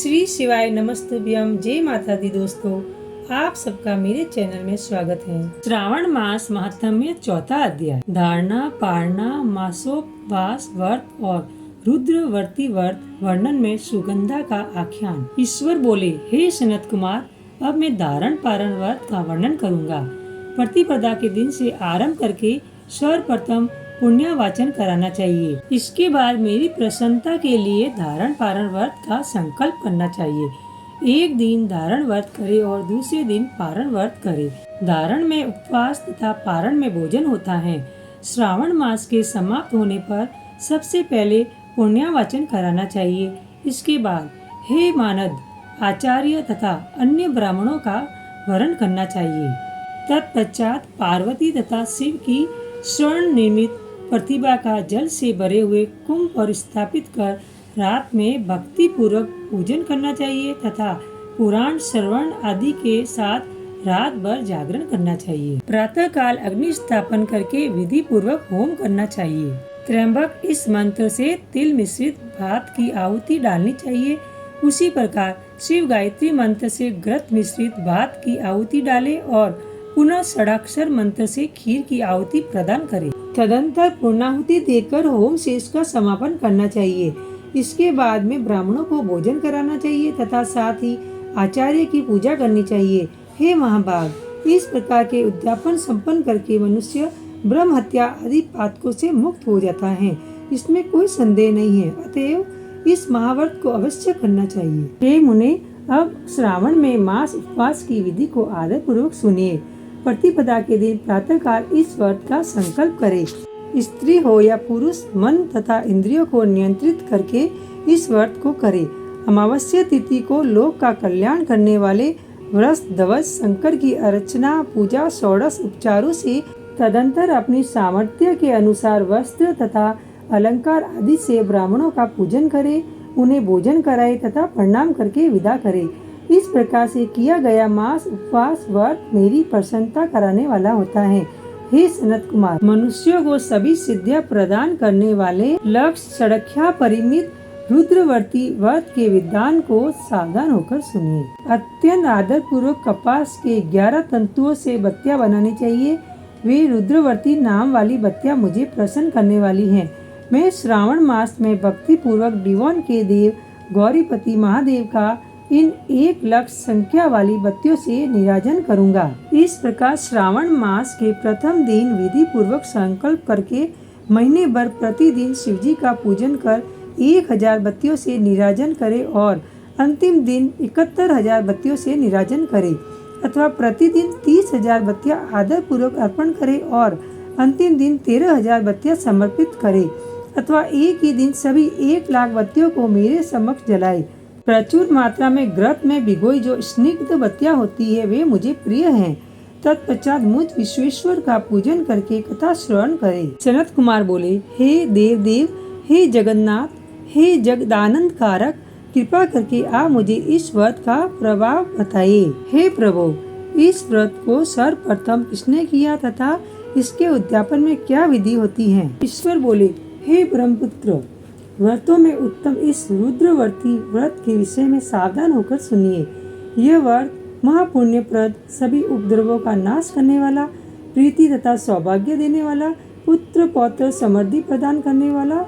श्री शिवाय नमस्तुभ्यम। जय माता दी। दोस्तों, आप सबका मेरे चैनल में स्वागत है। श्रावण मास महात्म्य चौथा अध्याय। धारणा, पारणा, मासोपवास व्रत और रुद्रवर्ती व्रत वर्णन में सुगंधा का आख्यान। ईश्वर बोले, हे सनत कुमार, अब मैं धारण पारण व्रत का वर्णन करूंगा। प्रतिपदा के दिन से आरंभ करके सर्वप्रथम पुण्यावाचन कराना चाहिए। इसके बाद मेरी प्रसन्नता के लिए धारण पारण व्रत का संकल्प करना चाहिए। एक दिन धारण व्रत करे और दूसरे दिन पारण व्रत करे। धारण में उपवास तथा पारण में भोजन होता है। श्रावण मास के समाप्त होने पर सबसे पहले पुण्यावाचन कराना चाहिए। इसके बाद हे मानद, आचार्य तथा अन्य ब्राह्मणों का वरण करना चाहिए। तत्पश्चात पार्वती तथा शिव की स्वर्ण निर्मित प्रतिभा का जल से भरे हुए कुंभ पर स्थापित कर रात में भक्ति पूर्वक पूजन करना चाहिए तथा पुराण श्रवण आदि के साथ रात भर जागरण करना चाहिए। प्रातः काल अग्नि स्थापन करके विधि पूर्वक होम करना चाहिए। त्र्यंबक इस मंत्र से तिल मिश्रित भात की आहुति डालनी चाहिए। उसी प्रकार शिव गायत्री मंत्र से घृत मिश्रित भात की आहुति डाले और पुनः षडाक्षर मंत्र से खीर की आहुति प्रदान करें। तदंतर पूर्णाहुति देकर होम शेष का समापन करना चाहिए। इसके बाद में ब्राह्मणों को भोजन कराना चाहिए तथा साथ ही आचार्य की पूजा करनी चाहिए। हे महाभाग, इस प्रकार के उद्यापन संपन्न करके मनुष्य ब्रह्म हत्या आदि पातकों से मुक्त हो जाता है। इसमें कोई संदेह नहीं है। अतएव इस महाव्रत को अवश्य करना चाहिए। हे मुने, अब श्रावण में मास उपवास की विधि को आदर पूर्वक सुनिए। प्रतिपदा के दिन प्रातः काल इस व्रत का संकल्प करे। स्त्री हो या पुरुष मन तथा इंद्रियों को नियंत्रित करके इस व्रत को करे। अमावस्या तिथि को लोक का कल्याण करने वाले व्रत ध्वज शंकर की अर्चना पूजा षोडश उपचारों से तदंतर अपनी सामर्थ्य के अनुसार वस्त्र तथा अलंकार आदि से ब्राह्मणों का पूजन करे, उन्हें भोजन कराए तथा प्रणाम करके विदा करे। इस प्रकार से किया गया मास उपवास व्रत मेरी प्रसन्नता कराने वाला होता है। हे सनत कुमार, मनुष्यों को सभी सिद्धियां प्रदान करने वाले लक्ष्य सड़ख्या परिमित रुद्रवर्ती व्रत के विधान को सावधान होकर सुनिए। अत्यंत आदर पूर्वक कपास के 11 तंतुओं से बत्तियां बनानी चाहिए। वे रुद्रवर्ती नाम वाली बत्तियां मुझे प्रसन्न करने वाली हैं। मैं श्रावण मास में भक्ति पूर्वक डिवोन के देव गौरीपति महादेव का इन 1 लाख संख्या वाली बत्तियों से निराजन करूंगा। इस प्रकार श्रावण मास के प्रथम दिन विधि पूर्वक संकल्प करके महीने भर प्रतिदिन शिवजी का पूजन कर 1000 बत्तियों से निराजन करे और अंतिम दिन 71,000 बत्तियों से निराजन करे, अथवा प्रतिदिन 30,000 बत्तियां आदर पूर्वक अर्पण करे और अंतिम दिन 13,000 बत्तियां समर्पित करे, अथवा एक ही दिन सभी 1 लाख बत्तियों को मेरे समक्ष जलाए। प्रचुर मात्रा में घृत में भिगोई जो स्निग्ध बत्तियां होती है वे मुझे प्रिय हैं। तत्पश्चात मुझ विश्वेश्वर का पूजन करके कथा श्रवण करे। सनत कुमार बोले, हे देव देव, हे जगन्नाथ, हे जगदानंद कारक, कृपा करके आप मुझे इस व्रत का प्रभाव बताइए। हे प्रभु, इस व्रत को सर्वप्रथम किसने किया तथा इसके उद्यापन में क्या विधि होती है? ईश्वर बोले, हे ब्रह्मपुत्र, व्रतों में उत्तम इस रुद्रवर्ती व्रत के विषय में सावधान होकर सुनिए। यह व्रत महापुण्यप्रद, सभी उपद्रवों का नाश करने वाला, प्रीति तथा सौभाग्य देने वाला, पुत्र पौत्र समृद्धि प्रदान करने वाला,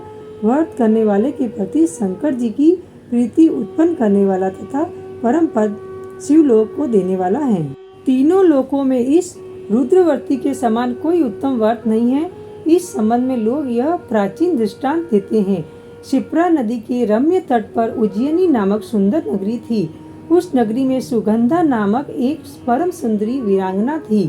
व्रत करने वाले के प्रति शंकर जी की प्रीति उत्पन्न करने वाला तथा परम पद शिवलोक को देने वाला है। तीनों लोकों में इस रुद्रवर्ती के समान कोई उत्तम व्रत नहीं है। इस संबंध में लोग यह प्राचीन दृष्टांत देते हैं। शिप्रा नदी के रम्य तट पर उज्जैनी नामक सुंदर नगरी थी। उस नगरी में सुगंधा नामक एक परम सुंदरी वीरांगना थी।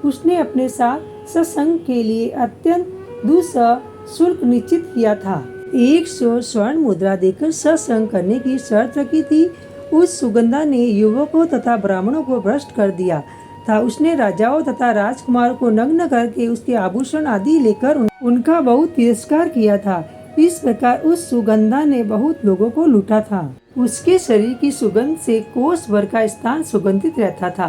उसने अपने साथ सत्संग के लिए अत्यंत दुस्सह शुल्क निश्चित किया था। 100 स्वर्ण मुद्रा देकर सत्संग करने की शर्त रखी थी। उस सुगंधा ने युवकों तथा ब्राह्मणों को भ्रष्ट कर दिया था। उसने राजाओं तथा राजकुमारों को नग्न करके उसके आभूषण आदि लेकर उनका बहुत तिरस्कार किया था। इस प्रकार उस सुगंधा ने बहुत लोगों को लूटा था। उसके शरीर की सुगंध से कोस भर का स्थान सुगंधित रहता था।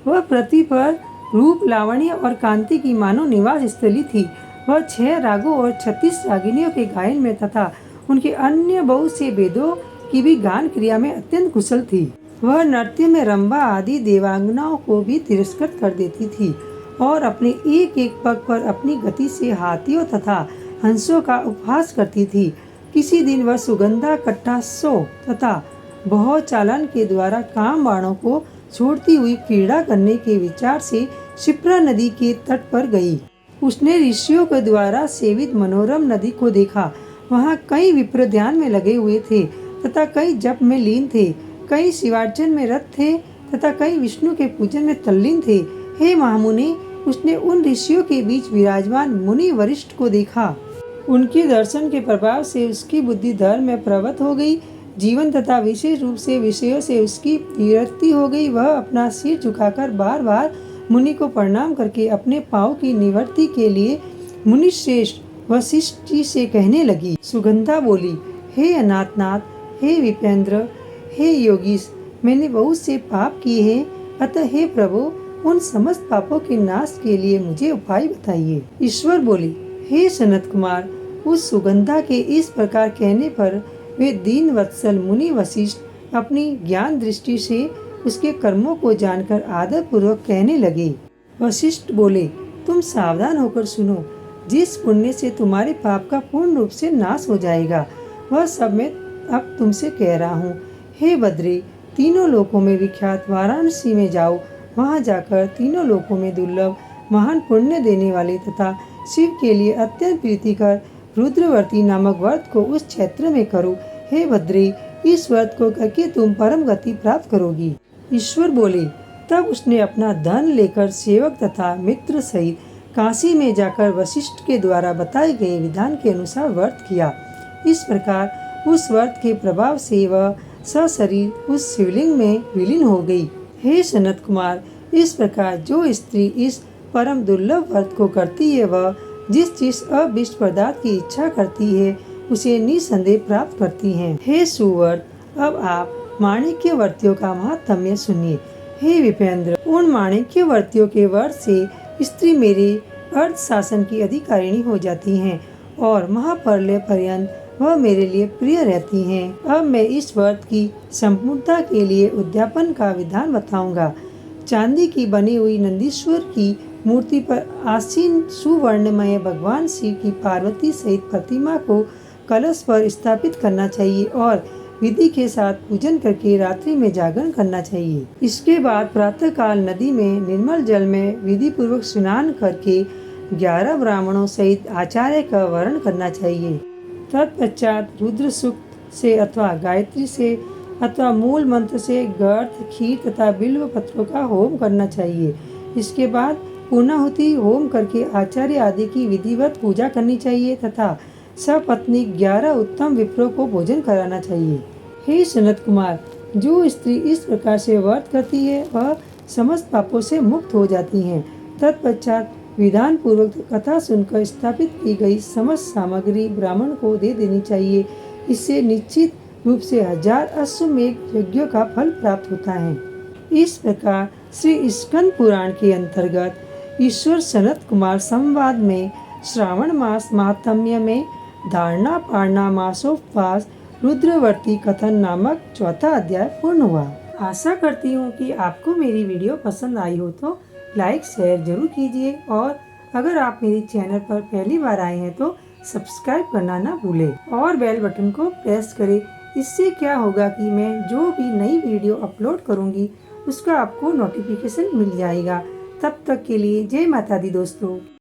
वह पृथ्वी पर रूप, लावण्य और कांति की मानव निवास स्थली थी। वह 6 रागों और 36 रागिनियों के गायन में तथा उनके अन्य बहुत से वेदों की भी गान क्रिया में अत्यंत कुशल थी। वह नृत्य में रंभा आदि देवांगनाओं को भी तिरस्कृत कर देती थी और अपने एक एक पग पर अपनी गति से हाथियों तथा हंसों का उपहास करती थी। किसी दिन वह सुगंधा कट्टासो तथा बहु चालन के द्वारा काम बाणों को छोड़ती हुई क्रीड़ा करने के विचार से क्षिप्रा नदी के तट पर गई। उसने ऋषियों के द्वारा सेवित मनोरम नदी को देखा। वहाँ कई विप्र ध्यान में लगे हुए थे तथा कई जप में लीन थे, कई शिवार्चन में रत थे तथा कई विष्णु के पूजन में तल्लीन थे। हे महामुनि, उसने उन ऋषियों के बीच विराजमान मुनि वरिष्ठ को देखा। उनके दर्शन के प्रभाव से उसकी बुद्धि धर्म में प्रवृत्त हो गई। जीवन तथा विशेष रूप से विषयों से उसकी विरक्ति हो गई। वह अपना सिर झुकाकर बार बार मुनि को प्रणाम करके अपने पाँव की निवृत्ति के लिए मुनि श्रेष्ठ वशिष्ठ जी से कहने लगी। सुगंधा बोली, हे अनाथनाथ, हे विपेंद्र, हे योगीश, मैंने बहुत से पाप किए हैं, अतः हे प्रभु, उन समस्त पापों के नाश के लिए मुझे उपाय बताइए। ईश्वर बोली, हे सनत कुमार, उस सुगंधा के इस प्रकार कहने पर वे दीन वत्सल मुनि वशिष्ठ अपनी ज्ञान दृष्टि से उसके कर्मों को जानकर आदर पूर्वक कहने लगे। वशिष्ठ बोले, तुम सावधान होकर सुनो। जिस पुण्य से तुम्हारे पाप का पूर्ण रूप से नाश हो जाएगा, वह सब मैं अब तुमसे कह रहा हूँ। हे बद्री, तीनों लोकों में विख्यात वाराणसी में जाओ। वहाँ जाकर तीनों लोकों में दुर्लभ महान पुण्य देने वाले तथा शिव के लिए अत्यंत प्रीतिकर रुद्रवर्ती नामक व्रत को उस क्षेत्र में करो। हे बद्री, इस व्रत को करके तुम परम गति प्राप्त करोगी। ईश्वर बोले, तब उसने अपना धन लेकर सेवक तथा मित्र सहित काशी में जाकर वशिष्ठ के द्वारा बताए गए विधान के अनुसार व्रत किया। इस प्रकार उस व्रत के प्रभाव से वह सशरीर उस शिवलिंग में विलीन हो गई। हे सनत कुमार, इस प्रकार जो स्त्री इस परम दुर्लभ व्रत को करती है, वह जिस अभिष्ट पदार्थ की इच्छा करती है उसे निसंदेह प्राप्त करती हैं। हे सुवर्त, अब आप माणिक्य वर्तियों का महात्म्य सुनिए। हे विपेंद्र, उन माणिक्य वर्तियों के व्रत से स्त्री मेरे अर्थ शासन की अधिकारिणी हो जाती हैं और महाप्रलय पर्यंत वह मेरे लिए प्रिय रहती हैं। अब मैं इस व्रत की संपूर्णता के लिए उद्यापन का विधान बताऊंगा। चांदी की बनी हुई नंदीश्वर की मूर्ति पर आसीन सुवर्णमय भगवान शिव की पार्वती सहित प्रतिमा को कलश पर स्थापित करना चाहिए और विधि के साथ पूजन करके रात्रि में जागरण करना चाहिए। इसके बाद प्रातः काल नदी में निर्मल जल में विधि पूर्वक स्नान करके 11 ब्राह्मणों सहित आचार्य का वर्ण करना चाहिए। तत्पश्चात रुद्र सूक्त से अथवा गायत्री से अथवा मूल मंत्र से गर्त, खीर तथा बिल्व पत्रों का होम करना चाहिए। इसके बाद पूर्णाहुति होम करके आचार्य आदि की विधिवत पूजा करनी चाहिए तथा सपत्नी 11 उत्तम विप्रों को भोजन कराना चाहिए। हे सनत कुमार, जो स्त्री इस प्रकार से व्रत करती है वह समस्त पापों से मुक्त हो जाती हैं। तत्पश्चात विधान पूर्वक कथा सुनकर स्थापित की गई समस्त सामग्री ब्राह्मण को दे देनी चाहिए। इससे निश्चित रूप से 1000 अश्वमेध यज्ञों का फल प्राप्त होता है। इस प्रकार श्री स्कंद पुराण के अंतर्गत ईश्वर सनत कुमार संवाद में श्रावण मास महात्म्य में धारणा पारणा मासोपवास रुद्रवर्ती कथन नामक चौथा अध्याय पूर्ण हुआ। आशा करती हूँ कि आपको मेरी वीडियो पसंद आई हो तो लाइक शेयर जरूर कीजिए और अगर आप मेरे चैनल पर पहली बार आए हैं तो सब्सक्राइब करना ना भूलें और बेल बटन को प्रेस करें। इससे क्या होगा कि मैं जो भी नई वीडियो अपलोड करूँगी उसका आपको नोटिफिकेशन मिल जाएगा। तब तक के लिए जय माता दी दोस्तों।